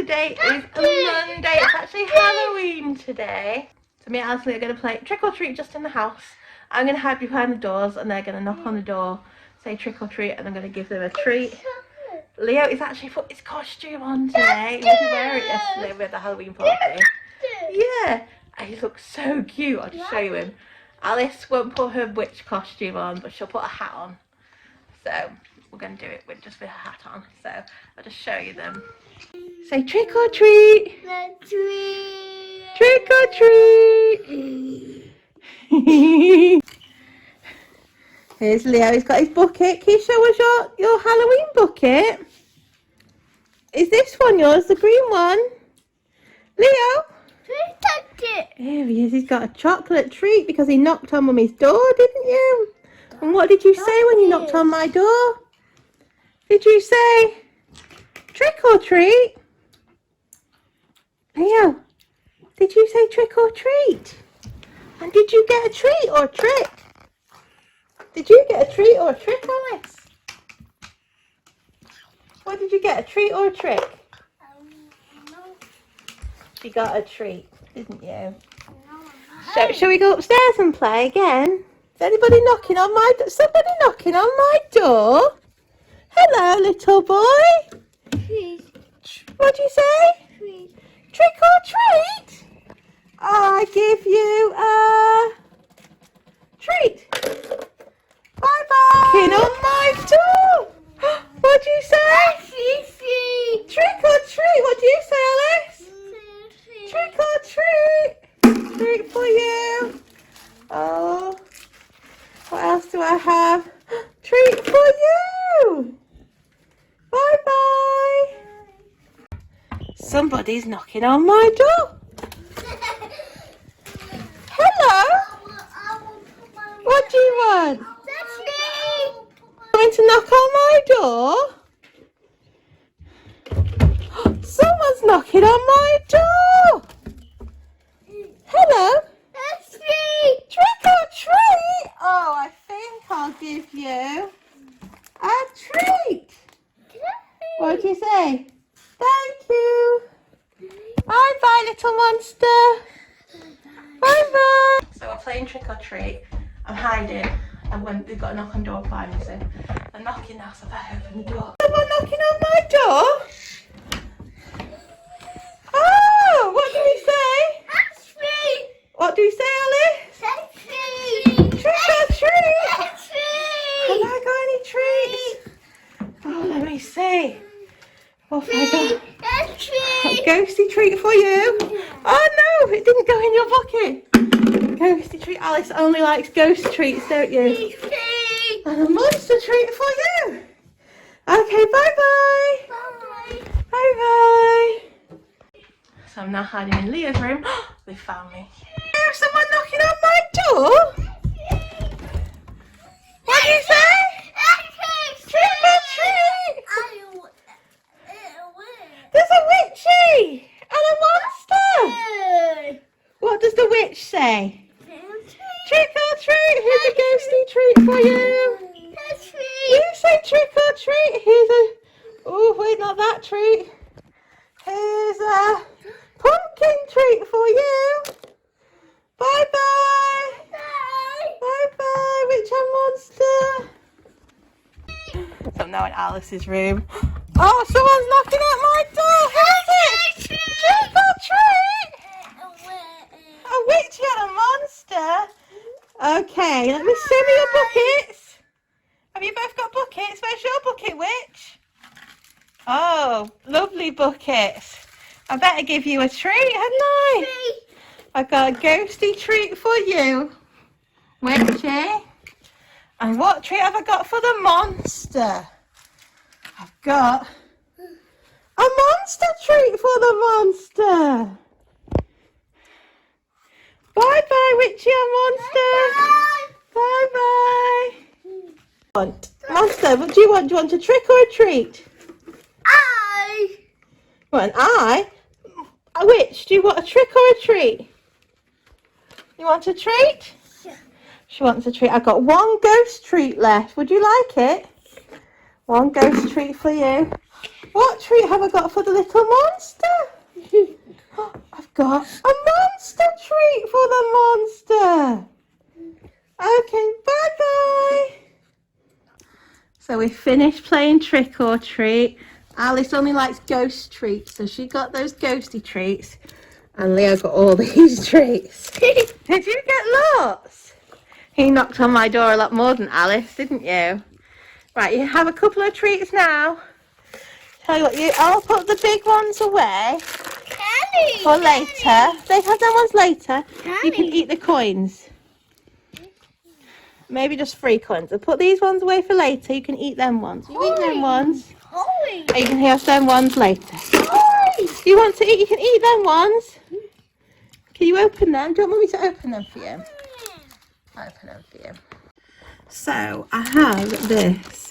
today is a Monday. It's actually Halloween today. So me and Alison are going to play trick or treat just in the house. I'm going to hide behind the doors and they're going to knock on the door, say trick or treat, and I'm going to give them a treat. Leo is actually put his costume on today. He didn't wear it yesterday with the Halloween party. Yeah, and he looks so cute. I'll just show you him. Alice won't put her witch costume on, but she'll put a hat on. So we're going to do it with just with her hat on. So I'll just show you them. Say trick or treat. Trick or treat. Here's Leo. He's got his bucket. Can you show us your Halloween bucket? Is this one yours, the green one? Leo? Here he is. He's got a chocolate treat because he knocked on Mummy's door, didn't you? And what did you say when you knocked on my door? Did you say trick or treat? Leo, did you say trick or treat? And did you get a treat or a trick? Did you get a treat or a trick, Alice? What did you get, a treat or a trick? No. She got a treat, didn't you? No. Shall we go upstairs and play again? Is anybody knocking on my door? Somebody knocking on my door? Hello, little boy. Treat. What do you say? Treat. Trick or treat? I give you a treat. Bye-bye. Knocking on my door. What do you say? Trick or treat. What do you say, Alice? Trick or treat. Treat for you. Oh. What else do I have? Treat for you. Bye-bye. Somebody's knocking on my door. Hello. What do you want? Going to knock on my door? Someone's knocking on my door. Hello. Trick or treat? Oh, I think I'll give you a treat. What do you say? Thank you. Bye-bye, little monster. Bye-bye. So we're playing trick or treat. I'm hiding. And when they've got a knock on the door behind me, so they're knocking now, so I better open the door. Someone knocking on my door? Oh, what do we say? What do you say, Alice? Trick or treat? Have I got any treats? Oh, let me see. What have I got? A ghosty treat for you. Oh no, it didn't go in your bucket. Ghosty treat. Alice only likes ghost treats, don't you? And a monster treat for you. Okay, bye-bye. Bye-bye. So I'm now hiding in Leah's room. They found me. There's someone knocking on my door. What do you say? Trick or treat. There's a witchy and a monster. What does the witch say? Trick or treat. Here's a ghosty treat for you. You say trick or treat. Here's a... Oh, wait, not that treat. Here's a pumpkin treat for you. Bye-bye. Bye-bye, witch and monster. So I'm now in Alice's room. Oh, someone's knocking at my door. Who's it? Trick or treat. A witch and a monster. Okay, let me show me your buckets. Have you both got buckets? Where's your bucket, witch? Oh, lovely buckets. I better give you a treat, hadn't I? I got a ghosty treat for you, witchy. And what treat have I got for the monster? I've got a monster treat for the monster. Bye-bye, witchy and monster. Bye-bye. Monster, what do you want? Do you want a trick or a treat? What, an eye? A witch, do you want a trick or a treat? You want a treat? Yeah. She wants a treat. I've got one ghost treat left. Would you like it? One ghost treat for you. What treat have I got for the little monster? I've got a monster treat for the monster. Okay, bye-bye. So we finished playing trick or treat. Alice only likes ghost treats, so she got those ghosty treats. And Leo got all these treats. Did you get lots? He knocked on my door a lot more than Alice, didn't you? Right, you have a couple of treats now. Tell you what, I'll put the big ones away for later. They have them ones later. You can eat the coins. Maybe just 3 coins. I'll put these ones away for later. You can eat them ones. You eat them ones. Or you can have them ones later. You want to eat? You can eat them ones. Can you open them? Do you want me to open them for you? I'll open them for you. So I have this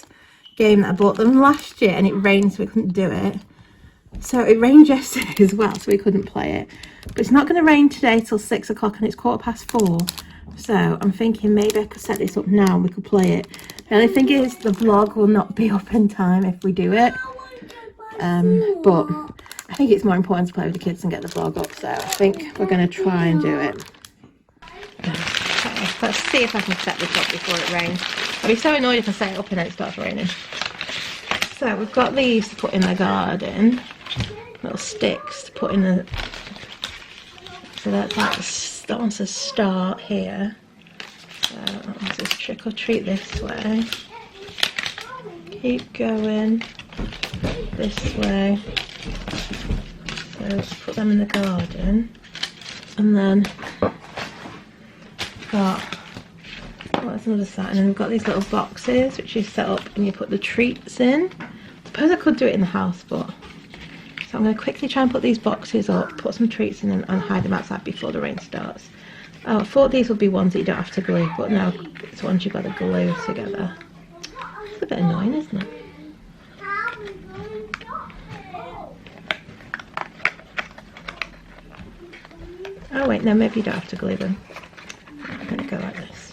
game that I bought them last year, and it rained, so we couldn't do it. So it rained yesterday as well, so we couldn't play it. But it's not going to rain today till 6 o'clock, and it's 4:15. So I'm thinking maybe I could set this up now and we could play it. The only thing is the vlog will not be up in time if we do it. But I think it's more important to play with the kids and get the vlog up. So I think we're going to try and do it. Let's see if I can set this up before it rains. I'll be so annoyed if I set it up and then it starts raining. So we've got these to put in the garden. Little sticks to put in the... So that wants to start here. So that wants to trick or treat this way. Keep going this way. So let's put them in the garden. And then got, what's another side? And then we've got these little boxes which you set up and you put the treats in. I suppose I could do it in the house, but so I'm going to quickly try and put these boxes up, put some treats in and hide them outside before the rain starts. Oh, I thought these would be ones that you don't have to glue, but no, it's ones you've got to glue together. It's a bit annoying, isn't it? Oh wait, no, maybe you don't have to glue them. I'm going to go like this.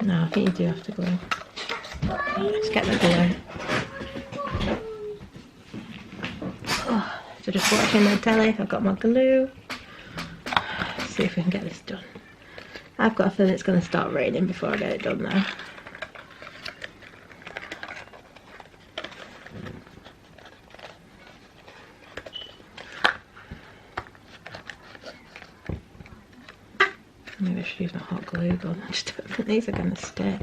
No, I think you do have to glue. Let's get the glue. Oh, so just watching my telly, I've got my glue. Let's see if we can get this done. I've got a feeling it's going to start raining before I get it done now. Maybe I should use my hot glue gun. I just don't think these are going to stick.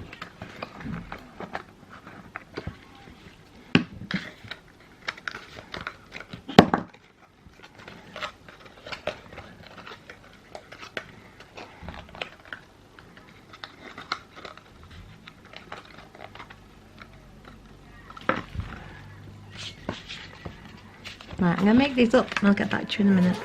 Right, I'm going to make these up and I'll get back to you in a minute.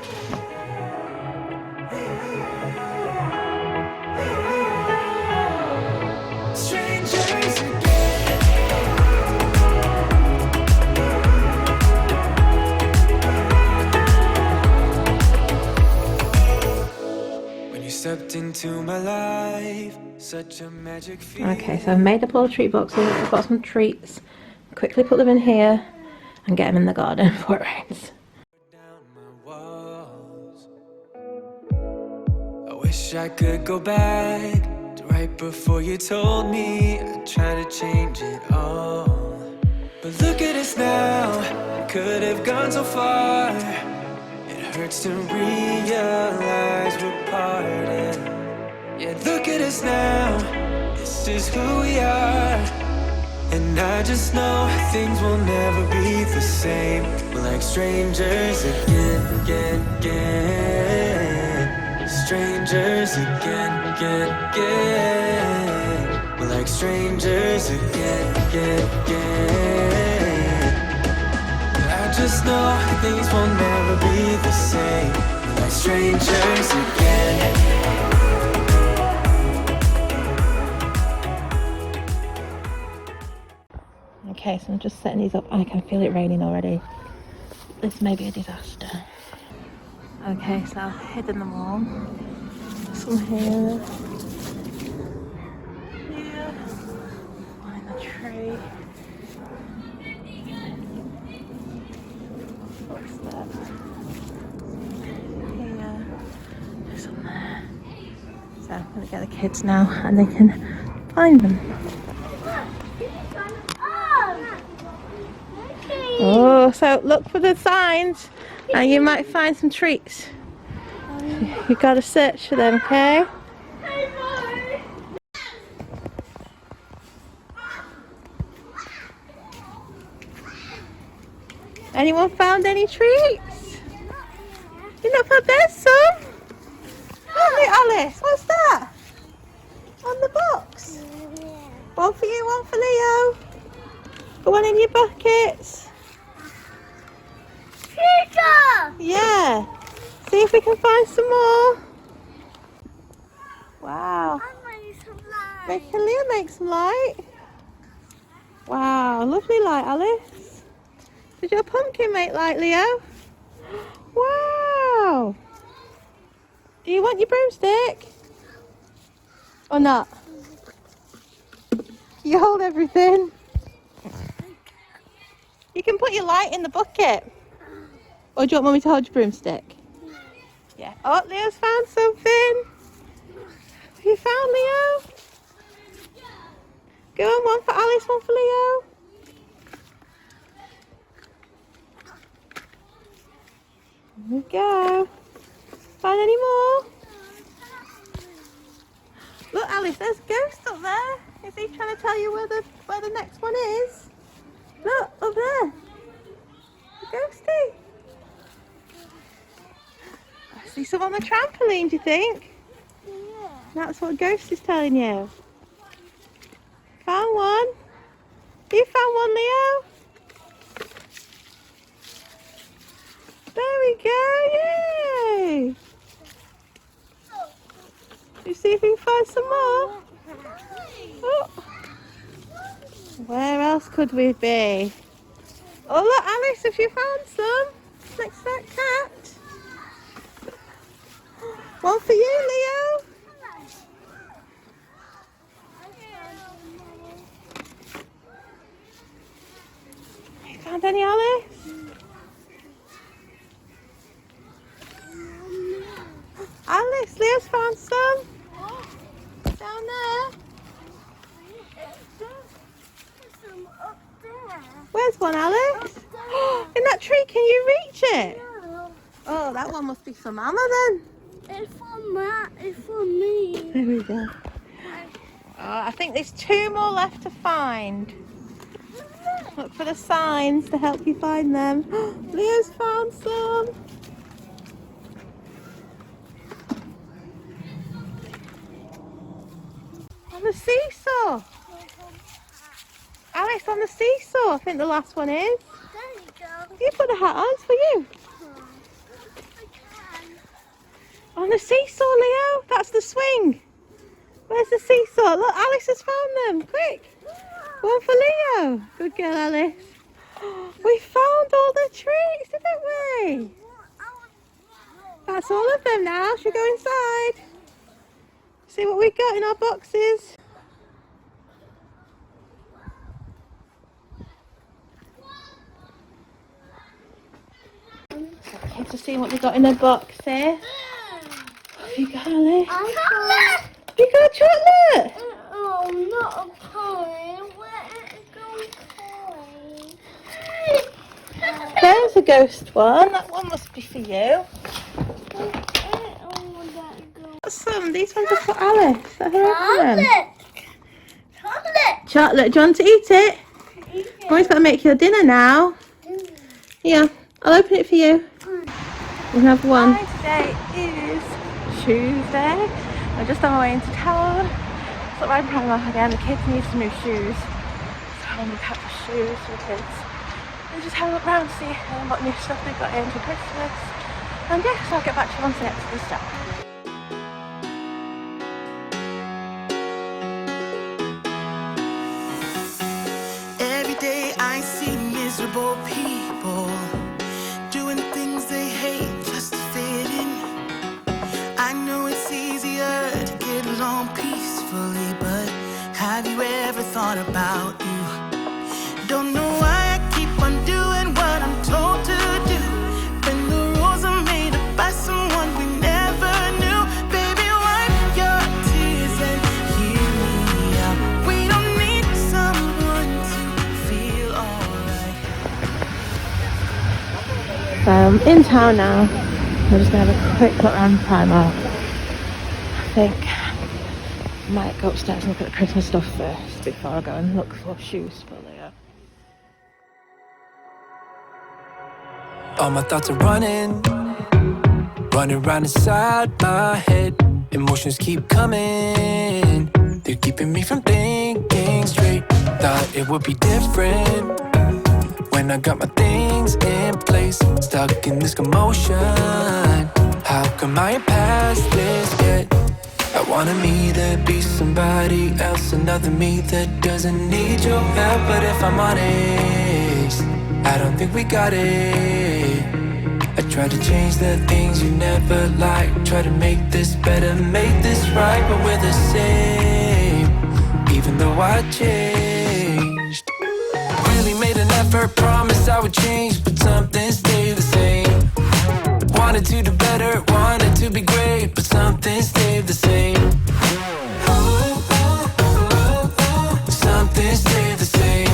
Stepped into my life, such a magic feeling. Okay, so I've made up all the treat boxes. I've got some treats. Quickly put them in here and get them in the garden before it rains. Down my walls. I wish I could go back to right before you told me I'd try to change it all. But look at us now, we could have gone so far. It hurts to realize we're parted. Yeah, look at us now, this is who we are. And I just know things will never be the same. We're like strangers again, again, again. Strangers again, again, again. We're like strangers again, again, again. I just know things will never be the same. We're like strangers again. Okay, so I'm just setting these up. I can feel it raining already. this may be a disaster. Okay, so I've hidden them all. Some here. Here. One in the tree. What's that? Here. Some there. So I'm going to get the kids now and they can find them. Oh, so look for the signs and you might find some treats. You've got to search for them, okay? Anyone found any treats? You not found there's some? Oh, look, Alice, what's that? On the box? One for you, one for Leo. Put one in your buckets. Pizza! Yeah. See if we can find some more. Wow. Can Leo make some light? Wow, lovely light, Alice. Did your pumpkin make light, Leo? Wow. Do you want your broomstick? Or not? You hold everything. You can put your light in the bucket. Or do you want Mummy to hold your broomstick? Yeah. Oh, Leo's found something. Have you found Leo? Go on, one for Alice, one for Leo. Here we go. Find any more? Look, Alice, there's a ghost up there. Is he trying to tell you where the next one is? Look, up there. A ghosty. I see some on the trampoline, do you think? Yeah. That's what Ghost is telling you. Found one. You found one, Leo? There we go, yay! You see if we can find some more? Oh. Where else could we be? Oh look, Alice, have you found some? Next to that cat. One for you, Leo. You found any, Alice? Alice, Leo's found some. Down there. Where's one, Alice? In that tree, can you reach it? Oh, that one must be for Mama then. It's for Matt, it's for me. There we go. Oh, I think there's two more left to find. Look for the signs to help you find them. Leo's found some. On the seesaw. Alice, on the seesaw. I think the last one is. There you go. You put the hat on, it's for you. On the seesaw, Leo. That's the swing. Where's the seesaw? Look, Alice has found them. Quick. One for Leo. Good girl, Alice. We found all the treats, didn't we? That's all of them now. Should we go inside? See what we got in our boxes. Kids are seeing what they got in their box here. What have you got, Alice? Chocolate! You got chocolate? Oh, not a pie. Where is it going? There's a ghost one. That one must be for you. Got some. These ones are for Alice. Let her open them. Chocolate! Chocolate. Do you want to eat it? Mommy's got to make your dinner now. Yeah, I'll open it for you. You can have one. Hi, today is Tuesday. I'm just on my way into town. So I'm Primark again. The kids need some new shoes. So I'm going to look out for shoes for the kids. And just have a look around to see what new stuff they've got in for Christmas. And yeah, so I'll get back to you once I get to the stop. Every day I see miserable people easier to get along peacefully, but have you ever thought about you? Don't know why I keep on doing what I'm told to do, when the rules are made up by someone we never knew. Baby, wipe your tears and hear me out. We don't need someone to feel alright. So I'm in town now. I'm just going to have a quick look around Primark. I think I might go upstairs and look at the Christmas stuff first before I go and look for shoes for Leo. All my thoughts are running round inside my head. Emotions keep coming, they're keeping me from thinking straight. Thought it would be different when I got my things in place. Stuck in this commotion, how come I ain't past this yet? I wanted me to be somebody else, another me that doesn't need your help. But if I'm honest, I don't think we got it. I tried to change the things you never liked, try to make this better, make this right, but we're the same, even though I changed. Really made an effort, promised I would change, but something stayed the same. Wanted to do better, wanted to be great, but something stayed the same. Something stayed the same.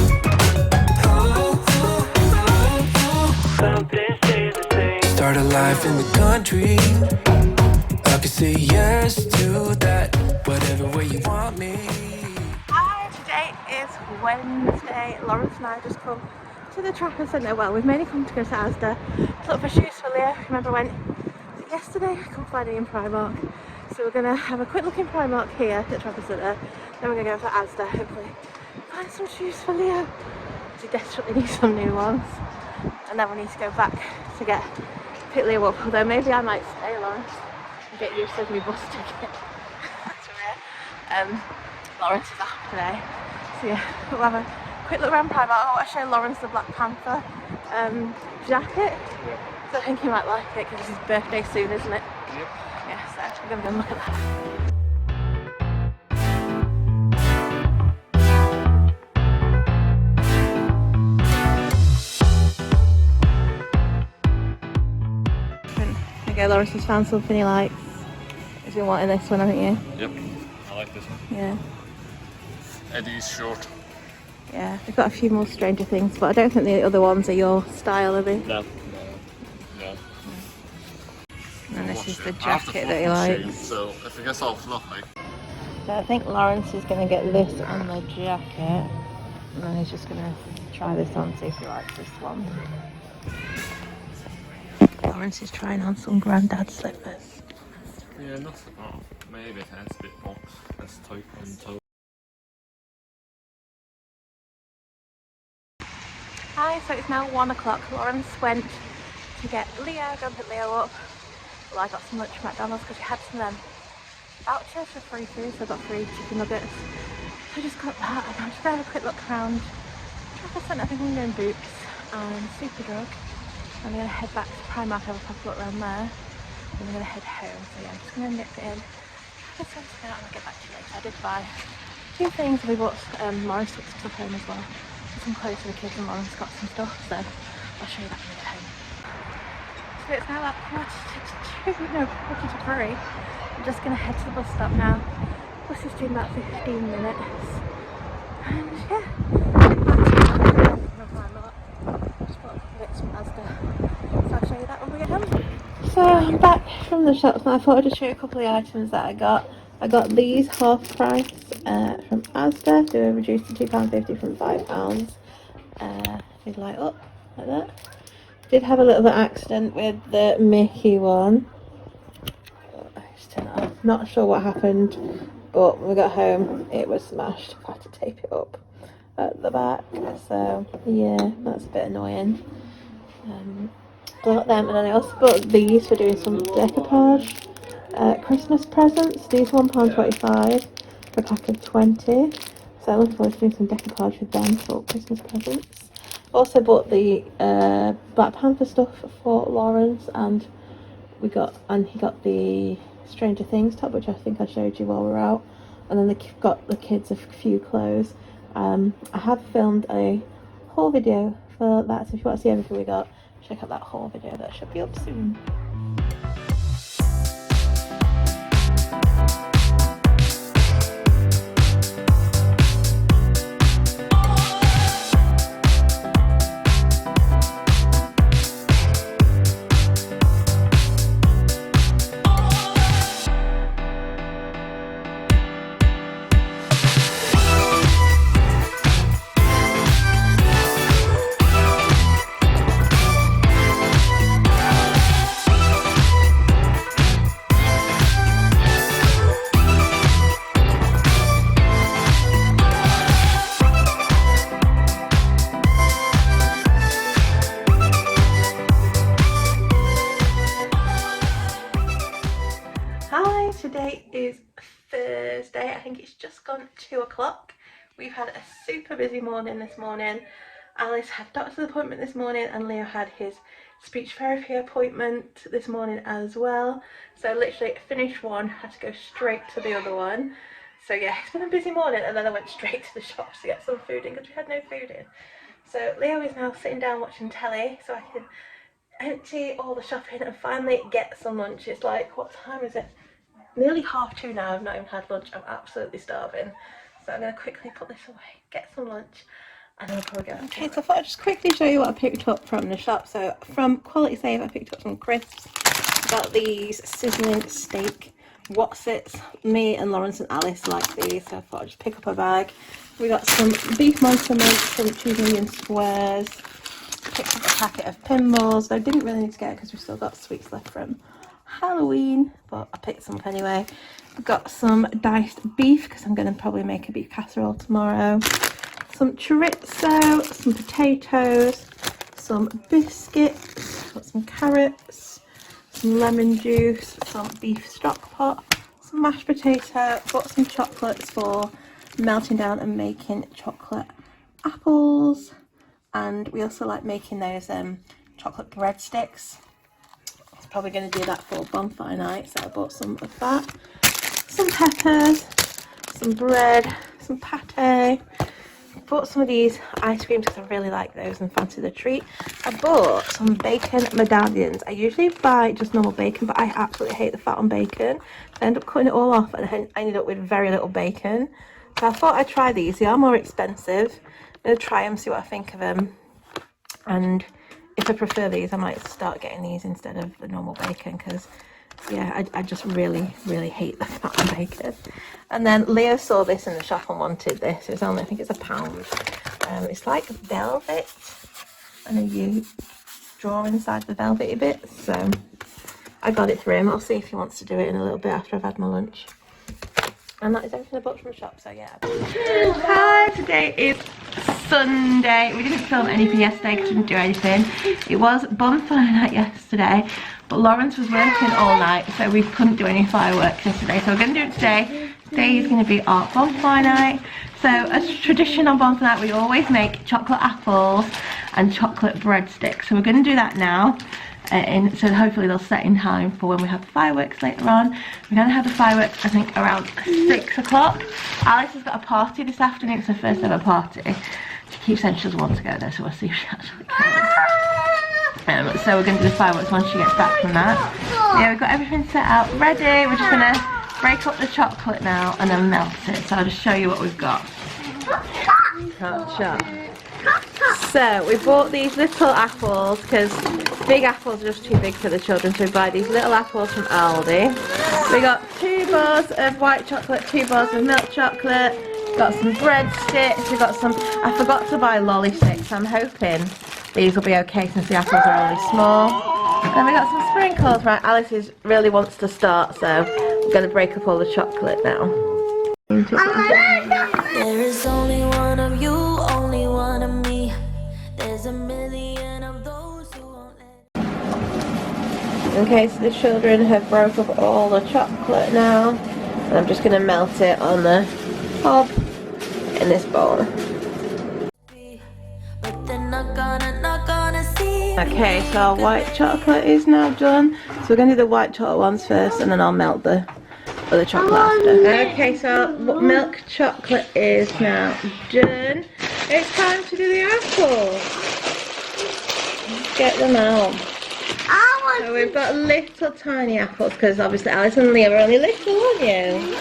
Something stayed the same. Start a life in the country, I could say yes to that, whatever way you want me. Hi, today is Wednesday. Lawrence and I just come to the Trafford Centre. Well, we've mainly come to go to Asda to look for shoes for Leo. Remember I went yesterday? I couldn't find any in Primark. So we're going to have a quick look in Primark here at Trafford Centre. Then we're going to go for Asda, hopefully find some shoes for Leo. He desperately needs some new ones. And then we need to go back to pick Leo up. Although maybe I might stay, Lawrence, and get used to my bus ticket. That's weird. Lawrence is off today. So yeah, we'll have a quick look around Primark. I want to show Lawrence the Black Panther jacket. Yeah. So I think he might like it because it's his birthday soon, isn't it? Yep. Yeah, so we're going to go and look at that. Okay, Lawrence has found something he likes. He's been wanting this one, haven't you? Yep, I like this one. Yeah. Eddie's short. Yeah, they've got a few more Stranger Things, but I don't think the other ones are your style, are they? No. And this is the jacket that he likes. So if it gets all fluffy. So I think Lawrence is going to get this on the jacket, and then he's just going to try this on, see if he likes this one. Lawrence is trying on some granddad slippers. Yeah, nothing. Oh, maybe it has a bit more. That's tight on toe. Hi, so it's now 1 o'clock. Lawrence went to get Leo, go and pick Leo up. Well, I got some lunch from McDonald's because we had some vouchers for free food, so I got 3 chicken nuggets. So I just got that, and I'm just going to have a quick look around Trafford Centre. I think I'm going to Boots and Superdrug. I'm going to head back to Primark, have a proper look around there. And I'm going to head home, so yeah, I'm just going to nip it in. Trafford Centre now, and I'll get back to you later. I did buy 2 things, and we bought Lawrence took some stuff home as well. Some clothes for the kids, and Lawrence got some stuff, so I'll show you that when we get home. So it's now about 3:45. I'm just going to head to the bus stop now. Bus is due in about 15 minutes. And yeah, just bought a couple of bits from Asda. So I'll show you that when we get home. So I'm back from the shops and I thought I'd just show you a couple of the items that I got. I got these half price from Asda. They were reduced to £2.50 from £5. They light up like that. Did have a little bit of accident with the Mickey one. Just turn it off. Not sure what happened, but when we got home it was smashed. I had to tape it up at the back, so yeah, that's a bit annoying. Bought them, and then I also bought these for doing some decoupage Christmas presents. These are £1.25 for a pack of 20, so I'm looking forward to doing some decoupage with them for Christmas presents. Also bought the Black Panther stuff for Lawrence, and he got the Stranger Things top, which I think I showed you while we were out. And then they've got the kids a few clothes. I have filmed a haul video for that, so if you want to see everything we got, check out that haul video. That should be up soon. Today is Thursday. I think it's just gone 2 o'clock. We've had a super busy morning this morning. Alice had doctor's appointment this morning and Leo had his speech therapy appointment this morning as well. So literally finished one, had to go straight to the other one. So yeah, it's been a busy morning, and then I went straight to the shops to get some food in because we had no food in. So Leo is now sitting down watching telly so I can empty all the shopping and finally get some lunch. It's like, what time is it? Nearly 2:30 now. I've not even had lunch. I'm absolutely starving. So I'm going to quickly put this away, get some lunch, and then I'll probably go. Okay, so I thought I'd just quickly show you what I picked up from the shop. So from Quality Save, I picked up some crisps. Got these sizzling steak Wotsits. Me and Lawrence and Alice like these, so I thought I'd just pick up a bag. We got some beef monster mince from 2 million squares. Picked up a packet of pinballs. I didn't really need to get it because we've still got sweets left from Halloween, but I picked some up anyway. I've got some diced beef because I'm going to probably make a beef casserole tomorrow. Some chorizo, some potatoes, some biscuits, got some carrots, some lemon juice, some beef stock pot, some mashed potato, got some chocolates for melting down and making chocolate apples, and we also like making those chocolate breadsticks. Probably going to do that for bonfire night, so I bought some of that, some peppers, some bread, some pate. Bought some of these ice creams because I really like those and fancy the treat. I bought some bacon medallions. I usually buy just normal bacon, but I absolutely hate the fat on bacon. I end up cutting it all off and I ended up with very little bacon. So I thought I'd try these. They are more expensive. I'm going to try them, see what I think of them, and if I prefer these, I might start getting these instead of the normal bacon because, yeah, I just really hate the fat on bacon. And then Leo saw this in the shop and wanted this. It's only, I think it's £1. It's like velvet, and then you draw inside the velvety bit. So I got it for him. I'll see if he wants to do it in a little bit after I've had my lunch. And that is everything I bought from the shop, so yeah. Hi, today is Sunday. We didn't film anything yesterday because we didn't do anything. It was bonfire night yesterday, but Lawrence was working all night, so we couldn't do any fireworks yesterday. So we're going to do it today. Today is going to be our bonfire night. So as a tradition on bonfire night, we always make chocolate apples and chocolate breadsticks. So we're going to do that now. So hopefully they'll set in time for when we have the fireworks later on. We're going to have the fireworks, I think, around 6 o'clock. Alice has got a party this afternoon. It's her first ever party. She keeps saying she doesn't want to go there, so we'll see if she actually can. So we're going to do the fireworks once she gets back from that. Yeah, we've got everything set out ready. We're just going to break up the chocolate now and then melt it. So I'll just show you what we've got. So we bought these little apples because big apples are just too big for the children, so we buy these little apples from Aldi. We got 2 bars of white chocolate, 2 bars of milk chocolate, got some breadsticks, we got some, I forgot to buy lolly sticks, so I'm hoping these will be okay since the apples are really small. And then we got some sprinkles. Right, Alice really wants to start, so we're going to break up all the chocolate now. There is only one of you, only one of me. There's a million of those who won't let. Okay, so the children have broke up all the chocolate now, and I'm just going to melt it on the hob in this bowl. But they're not gonna see. Okay, so our white chocolate is now done. So we're going to do the white chocolate ones first, and then I'll melt the other chocolate after. Okay, so milk chocolate is now done. It's time to do the apples. Get them out. So we've got little tiny apples because obviously Alice and Leah are only little, aren't you?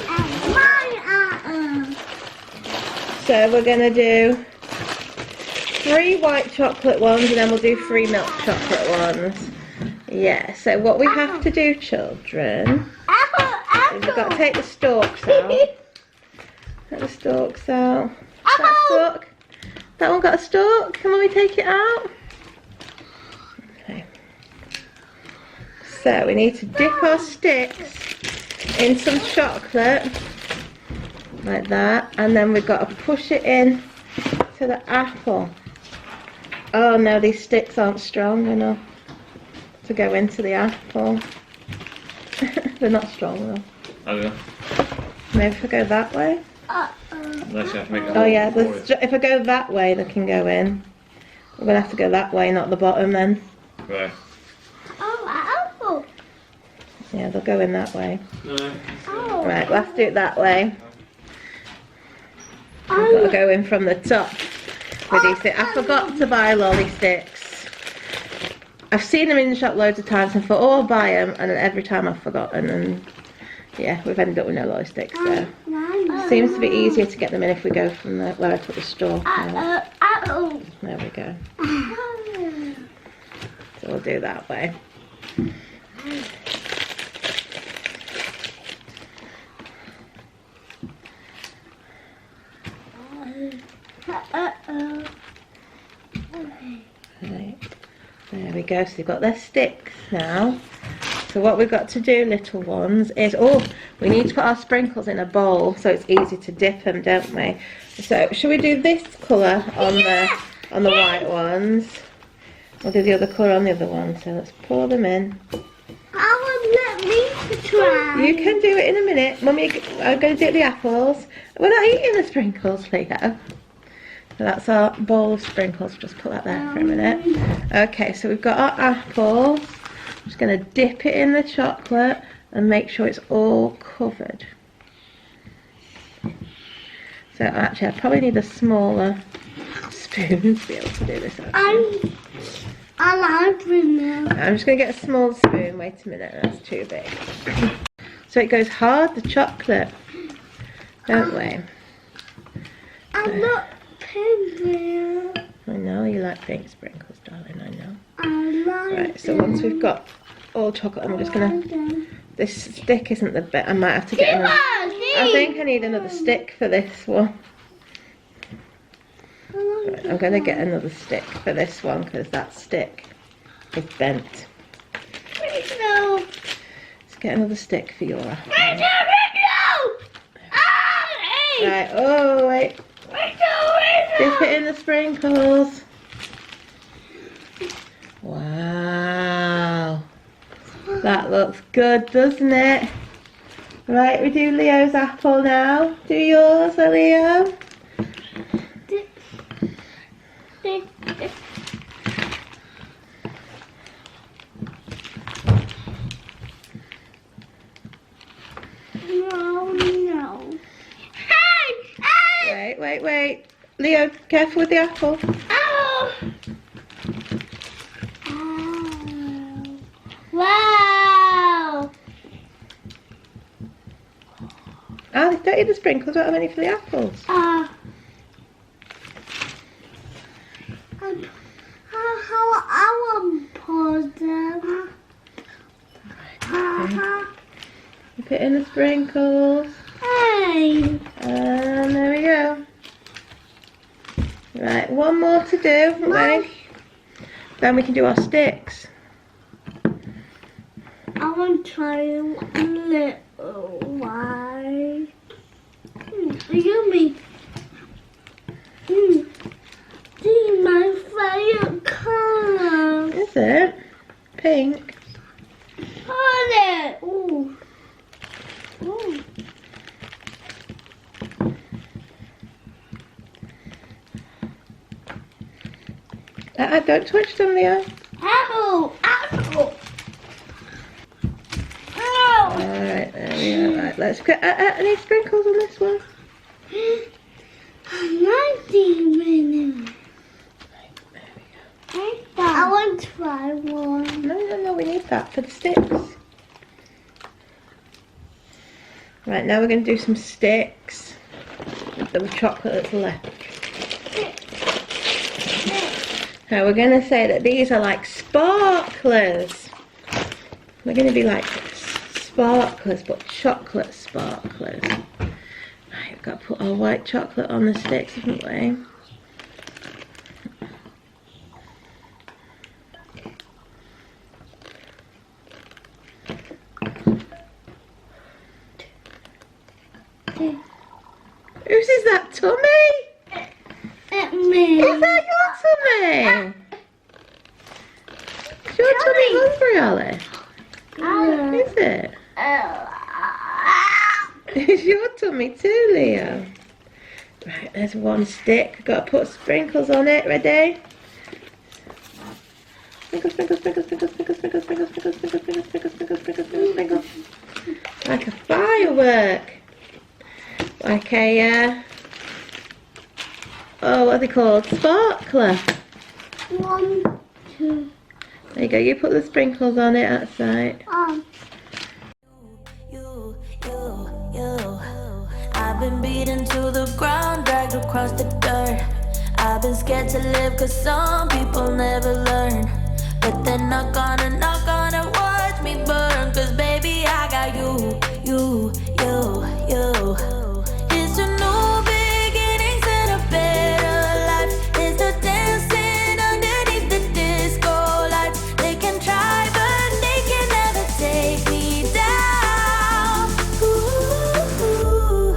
So we're going to do 3 white chocolate ones and then we'll do 3 milk chocolate ones. Yeah, so what we have to do, children, is we've got to take the stalks out. Take the stalks out. That stalk? That one got a stalk? Can we take it out? Okay. So we need to dip our sticks in some chocolate, like that, and then we've got to push it in to the apple. Oh no, these sticks aren't strong enough to go into the apple. They're not strong enough. Oh yeah. Maybe if I go that way? Unless you have to make it Oh yeah, if I go that way they can go in. We're going to have to go that way, not the bottom then. Right. Yeah, they'll go in that way. No. Right, we'll have to do it that way. We've got to go in from the top with these sticks. I forgot to buy lolly sticks. I've seen them in the shop loads of times and thought, oh, I'll buy them, and then every time I've forgotten, and yeah, we've ended up with no lolly sticks. So seems to be easier to get them in if we go from where I put the stalk out. There we go. So we'll do that way. Right. There we go, so they've got their sticks now. So what we've got to do, little ones, is, oh, we need to put our sprinkles in a bowl so it's easy to dip them, don't we? So should we do this colour on the white ones? We'll do the other colour on the other ones. So let's pour them in. Let me try. You can do it in a minute. Mummy, I'm going to do the apples. We're not eating the sprinkles, Leo. So that's our bowl of sprinkles. Just put that there for a minute. Okay, so we've got our apples. I'm just going to dip it in the chocolate and make sure it's all covered. So actually I probably need a smaller spoon to be able to do this. I like it now. I'm just going to get a small spoon. Wait a minute, that's too big. So it goes hard, the chocolate, don't we? I'm not pink. I know you like pink sprinkles, darling, I know. I like Right, so once we've got all chocolate, I'm just going to... This stick isn't the bit. I might have to get another... I think I need another stick for this one. Right, I'm going to get another stick for this one because that stick is bent. No. Let's get another stick for your apple. No. Right, oh wait. Dip it in the sprinkles. Wow. That looks good, doesn't it? Right, we do Leo's apple now. Do yours, Leo. No. Wait. Leo, careful with the apple. Wow. Oh, don't eat the sprinkles, don't have any for the apples. How I want pour them. Dip it in the sprinkles. Hey. And there we go. Right, one more to do. Ready? Then we can do our sticks. I want to try a little white. Yummy. This is my favorite color. Is it? Pink. Hold it. Ooh. Ooh. Don't touch them, Leo. Apple. Apple. Let's get any sprinkles on this one. I want to try one. No, we need that for the sticks. Right, now we're going to do some sticks with the chocolate that's left. Now we're going to say that these are like sparklers. They're going to be like sparklers, but chocolate sparklers. Right, we've got to put our white chocolate on the sticks, haven't we? Whose is that, Tummy? Me. Is that your tummy? Is your tummy hungry, Ollie? Is it? Is your tummy too, Leo? Right, there's one stick. Got to put sprinkles on it. Ready? Sprinkles, sprinkles, sprinkles, sprinkles, sprinkles, sprinkles, sprinkles, sprinkles, sprinkles, sprinkles, sprinkles, sprinkles, sprinkles, sprinkles. Like a firework. Like a, oh, what are they called? Sparkler. 1, 2. There you go, you put the sprinkles on it outside. You. I've been beaten to the ground, dragged across the dirt. I've been scared to live cause some people never learn. But they're not gonna watch me burn. Cause baby, I got you. It's a new beginnings and a better life. It's the dancing underneath the disco lights. They can try but they can never take me down. Ooh,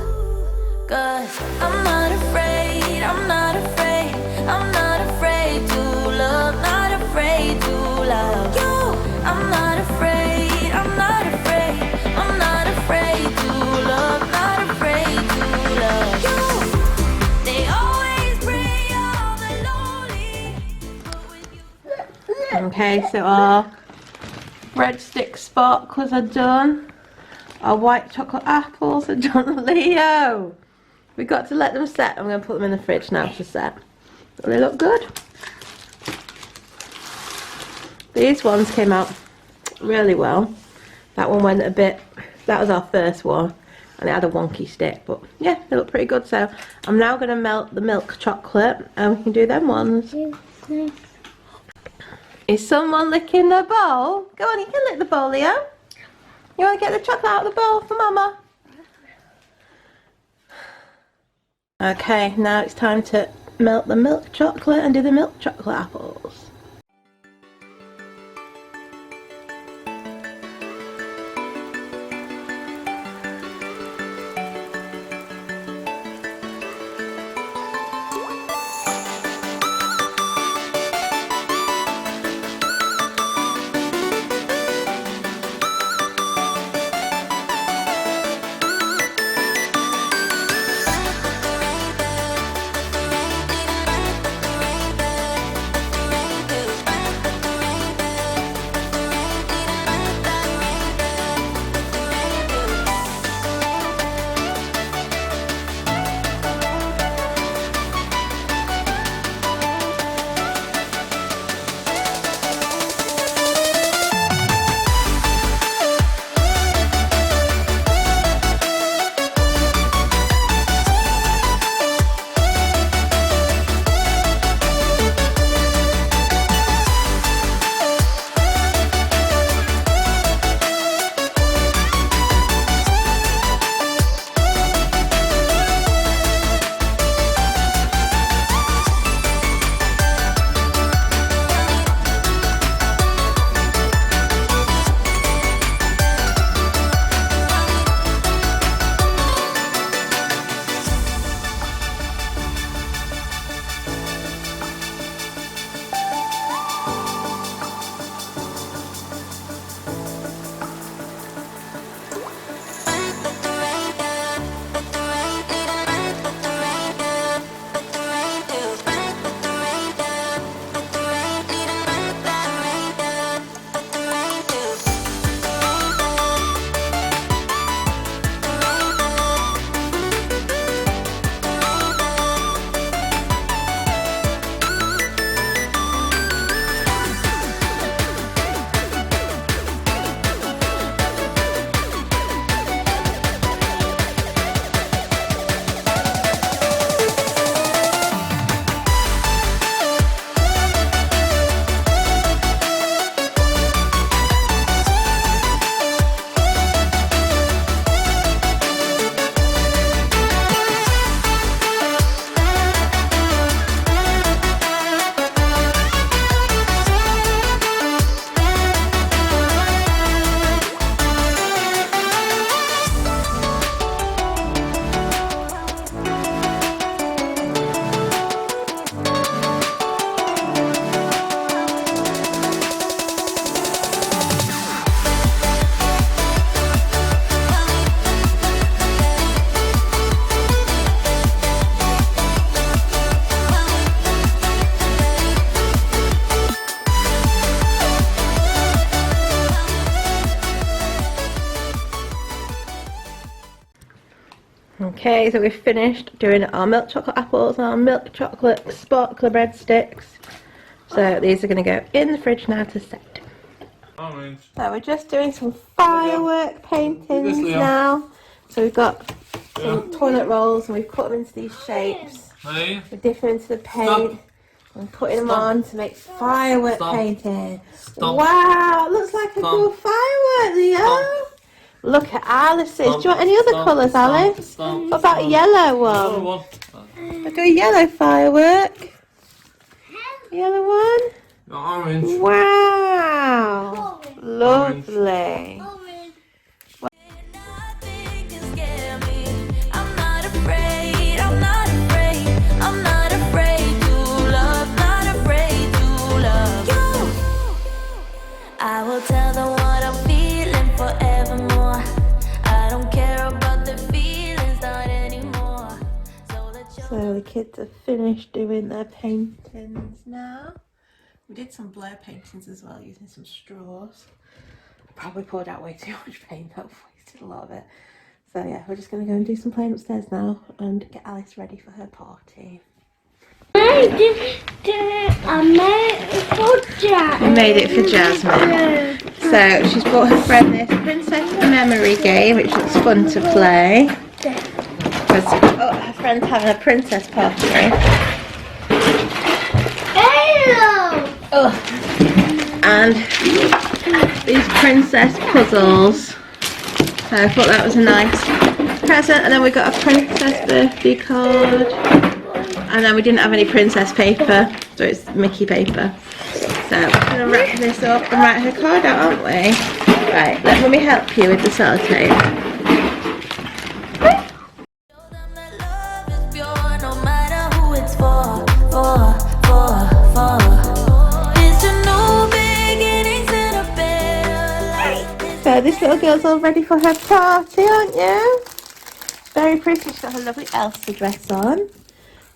cause I'm not afraid, I'm not afraid, I'm not afraid to love, not afraid to love you. I'm not afraid, I'm not afraid, I'm not afraid to love, not afraid to love you. They always bring all the lonely. Okay, so our red stick sparklers are done. Our white chocolate apples are done. Leo! We've got to let them set. I'm going to put them in the fridge now to set. They look good. These ones came out really well. That one went a bit, that was our first one. And it had a wonky stick, but yeah, they look pretty good. So I'm now going to melt the milk chocolate and we can do them ones. Is someone licking the bowl? Go on, you can lick the bowl, Leo. You want to get the chocolate out of the bowl for Mama? Okay, now it's time to melt the milk chocolate and do the milk chocolate apples. Okay, so we've finished doing our milk chocolate apples and our milk chocolate sparkler breadsticks. So these are going to go in the fridge now to set. Orange. So we're just doing some firework paintings now. So we've got some toilet rolls and we've cut them into these shapes. Hey. We're dipping into the paint and putting them on to make firework painting. Wow, it looks like a cool firework, Leo. Look at Alice's. Do you want any other colours, Alice? What about a yellow one? We'll do a yellow firework. Yellow one. Orange. Wow. Lovely. Nothing can scare me. I'm not afraid. I'm not afraid. I'm not afraid to love. Not afraid to love you. I will tell them what I'm feeling forevermore. I don't care about the feelings not anymore. So the kids have finished doing their paintings now. We did some blur paintings as well using some straws. Probably poured out way too much paint, I've wasted a lot of it. So yeah, we're just going to go and do some playing upstairs now and get Alice ready for her party. I made it for Jasmine. We made it for Jasmine. So she's bought her friend this Princess Memory game, which looks fun to play. Because her friend's having a princess party. Hello. And these princess puzzles. So I thought that was a nice present. And then we got a princess birthday card. And then we didn't have any princess paper, so it's Mickey paper. So we're going to wrap this up and write her card out, aren't we? Right, let Mummy help you with the sellotape. Show them that love is pure, no matter who it's for. It's a new beginnings and a better life. So this little girl's all ready for her party, aren't you? Very pretty. She's got her lovely Elsa dress on.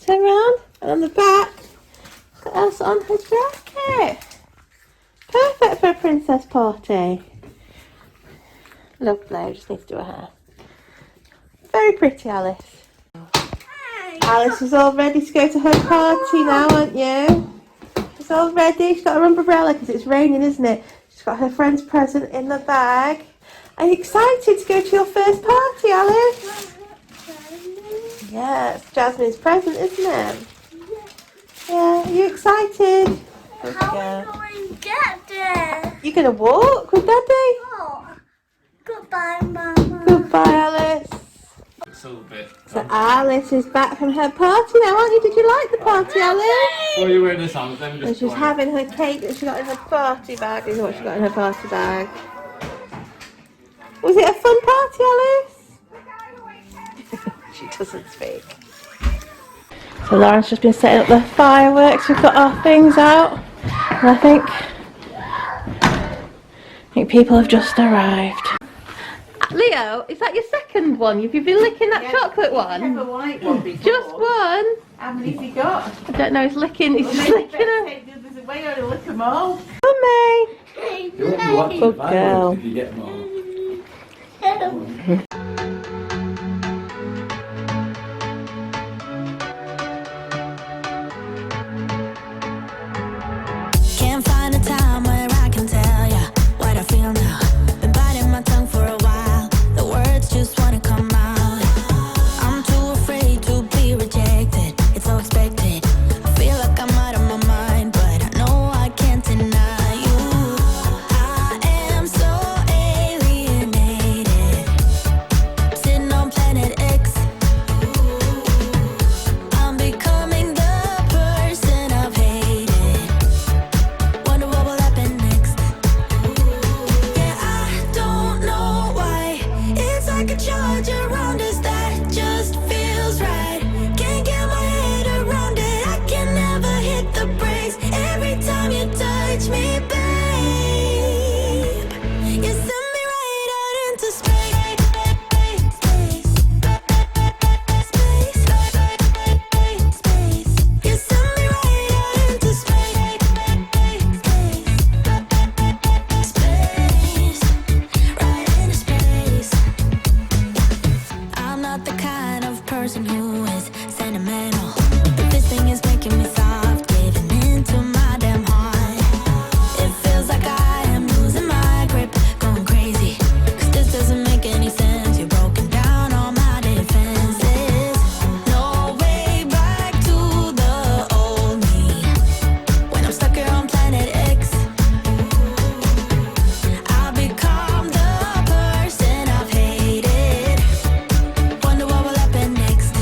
Turn around, and on the back, got Elsa on her jacket. Perfect for a princess party. Lovely, I just need to do her hair. Very pretty, Alice. Alice is all ready to go to her party now, aren't you? She's all ready. She's got her umbrella because it's raining, isn't it? She's got her friend's present in the bag. Are you excited to go to your first party, Alice? Yeah, it's Jasmine's present, isn't it? Yeah, are you excited? How are we going to get there? You're going to walk with Daddy? Oh. Goodbye, Mama. Goodbye, Alice. It's a little bit. So Alice is back from her party now, aren't you? Did you like the party, Alice? Oh, you're wearing this on. Let me So just. she's having her cake that she got in her party bag. This is what she got in her party bag. Was it a fun party, Alice? She doesn't speak. So Lauren's just been setting up the fireworks. We've got our things out. And I think people have just arrived. Leo, is that your second one? Have you been licking that chocolate one? Never white one before. Just one? How many's he got? I don't know, he's licking, he's just licking them. There's a way to lick them all. Mummy! Good girl. If you get them all. Can't find a time where I can tell ya what I feel now. Been biting my tongue for a while. The words just wanna come out. I'm too afraid to be rejected. It's so expected. I feel like I'm out of my mind, but I know I can't deny you. I am so alienated. kind of person who is sentimental. But this thing is making me soft, giving into my damn heart. It feels like I am losing my grip, going crazy. 'Cause this doesn't make any sense. You're broken down all my defenses. No way back to the old me. When I'm stuck here on planet X, I'll become the person I've hated. Wonder what will happen next.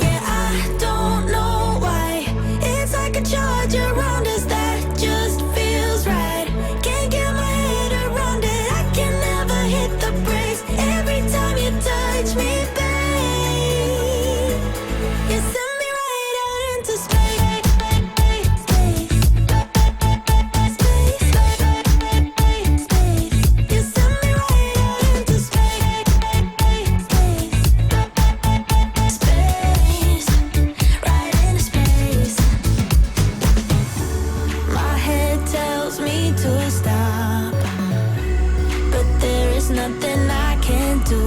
Yeah, I don't know why. It's like a charge around us that just feels right. Can't get my head around it. I can never hit the brakes. Every time you touch me, babe, you send me right out into space. You send me right out into space. Right into space. My head tells me to stop, but there is nothing I can do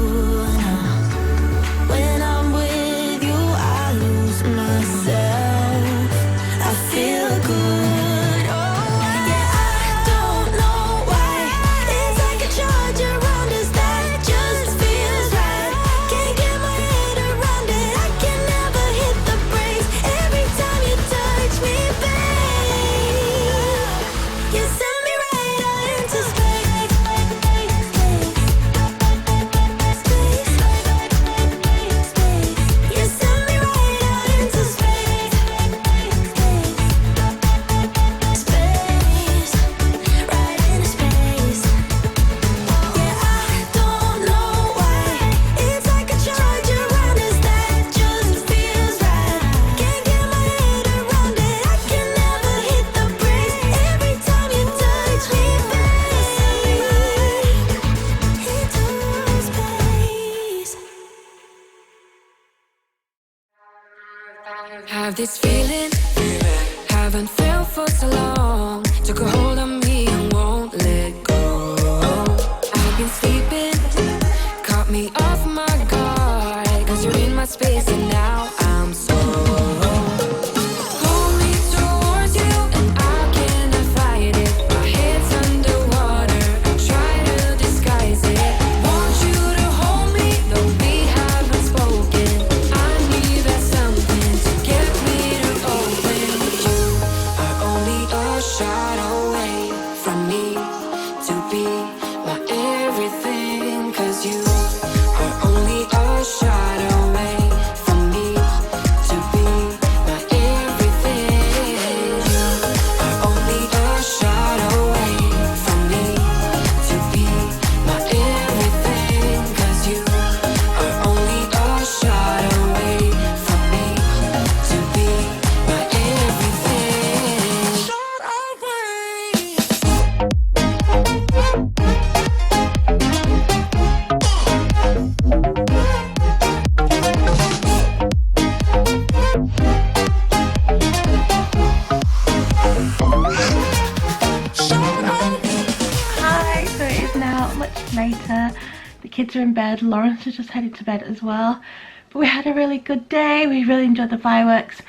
now. When I'm with you, I lose myself. I feel good. Oh, yeah, I don't know why. It's like a charge around us that just feels right. Can't get my head around it. I can never hit the brakes. Every time you touch me, babe, you send me right out into space. You send me right out into space. Right into space. Yeah, I don't know why. It's like a charge around us that just feels right. Can't get my head around it. I can never hit the brakes. Every time you touch me, babe, into space. Have this feeling, haven't felt for so long. Took a hold of me and won't let go. I've been sleeping, caught me off my guard. 'Cause you're in my space and now I'm so. Pull me towards you and I cannot fight it. My head's underwater, try to disguise it. Want you to hold me, though we haven't spoken. I need that something to get me to open. You are only a shot away from me to be my everything. 'Cause you are only a shot away from me to be my everything. You are only a shot away from me to be my everything. 'Cause you are only a shot away from me to be my everything. Shot away. Hi, so it is now much later. The kids are in bed. Lawrence has just headed to bed as well. But we had a really good day. We really enjoyed the fireworks.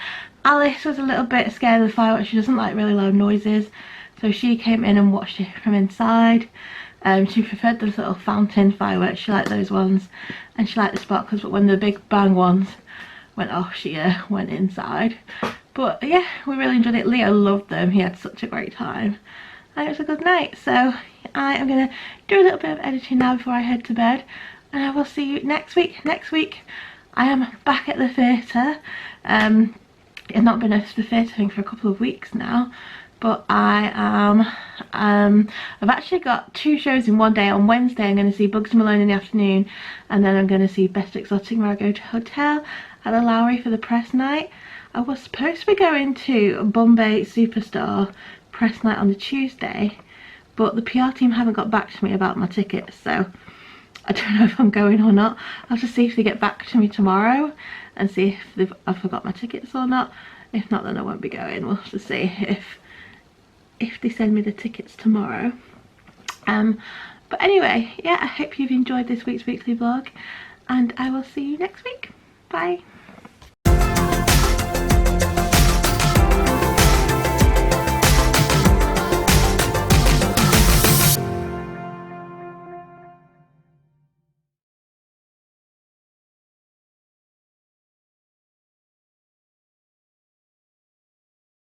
Alice was a little bit scared of the fireworks. She doesn't like really loud noises. So she came in and watched it from inside. She preferred those little fountain fireworks. She liked those ones. And she liked the sparklers. But when the big bang ones went off, she went inside. But yeah, we really enjoyed it. Leo loved them. He had such a great time. And it was a good night. So I am going to do a little bit of editing now before I head to bed. And I will see you next week. Next week I am back at the theatre. I've not been at the theatre thing for a couple of weeks now. But I am, I've actually got 2 shows in one day. On Wednesday I'm going to see Bugsy Malone in the afternoon. And then I'm going to see Best Exotic Marigold Hotel at the Lowry for the press night. I was supposed to be going to Bombay Superstar press night on the Tuesday, but the PR team haven't got back to me about my tickets, so I don't know if I'm going or not. I'll have to see if they get back to me tomorrow and see if I've forgot my tickets or not. If not, then I won't be going. We'll have to see if they send me the tickets tomorrow. But anyway, yeah, I hope you've enjoyed this week's weekly vlog, and I will see you next week. Bye.